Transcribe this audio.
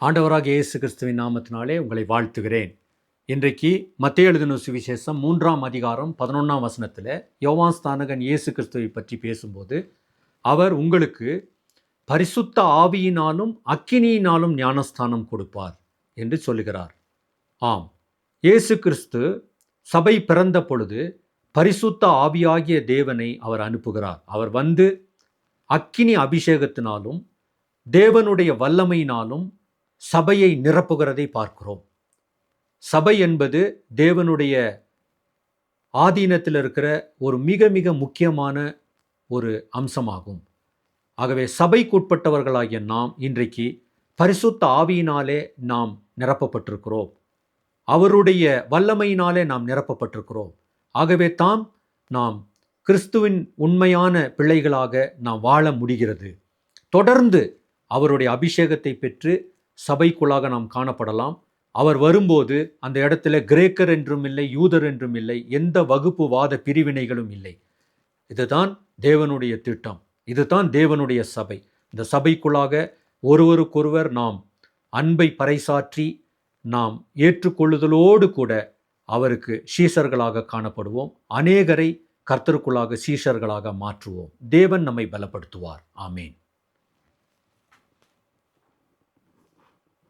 ஆண்டவராகிய இயேசு கிறிஸ்துவின் நாமத்தினாலே உங்களை வாழ்த்துகிறேன். இன்றைக்கு மத்தேயு எழுதின சுவிசேஷம் 3ஆம் அதிகாரம் 11ஆம் வசனத்தில் யோவான் ஸ்நானகன் இயேசு கிறிஸ்துவை பற்றி பேசும்போது, அவர் உங்களுக்கு பரிசுத்த ஆவியினாலும் அக்கினியினாலும் ஞானஸ்தானம் கொடுப்பார் என்று சொல்லுகிறார். ஆம், இயேசு கிறிஸ்து சபை பிறந்த பொழுது பரிசுத்த ஆவியாகிய தேவனை அவர் அனுப்புகிறார். அவர் வந்து அக்கினி அபிஷேகத்தினாலும் தேவனுடைய வல்லமையினாலும் சபையை நிரப்புகிறதை பார்க்கிறோம். சபை என்பது தேவனுடைய ஆதீனத்தில் இருக்கிற ஒரு மிக மிக முக்கியமான ஒரு அம்சமாகும். ஆகவே சபைக்குட்பட்டவர்களாகிய நாம் இன்றைக்கு பரிசுத்த ஆவியினாலே நாம் நிரப்பப்பட்டிருக்கிறோம். அவருடைய வல்லமையினாலே நாம் நிரப்பப்பட்டிருக்கிறோம். ஆகவே நாம் கிறிஸ்துவின் உண்மையான பிள்ளைகளாக நாம் வாழ முடிகிறது. தொடர்ந்து அவருடைய அபிஷேகத்தை பெற்று சபைக்குள்ளாக நாம் காணப்படலாம். அவர் வரும்போது அந்த இடத்துல கிரேக்கர் என்றும் இல்லை, யூதர் என்றும் இல்லை, எந்த வகுப்புவாத பிரிவினைகளும் இல்லை. இதுதான் தேவனுடைய திட்டம், இதுதான் தேவனுடைய சபை. இந்த சபைக்குள்ளாக ஒருவருக்கொருவர் நாம் அன்பை பறைசாற்றி நாம் ஏற்றுக்கொள்ளுதலோடு கூட அவருக்கு சீஷர்களாக காணப்படுவோம். அநேகரை கர்த்தருக்குள்ளாக சீஷர்களாக மாற்றுவோம். தேவன் நம்மை பலப்படுத்துவார். ஆமேன்.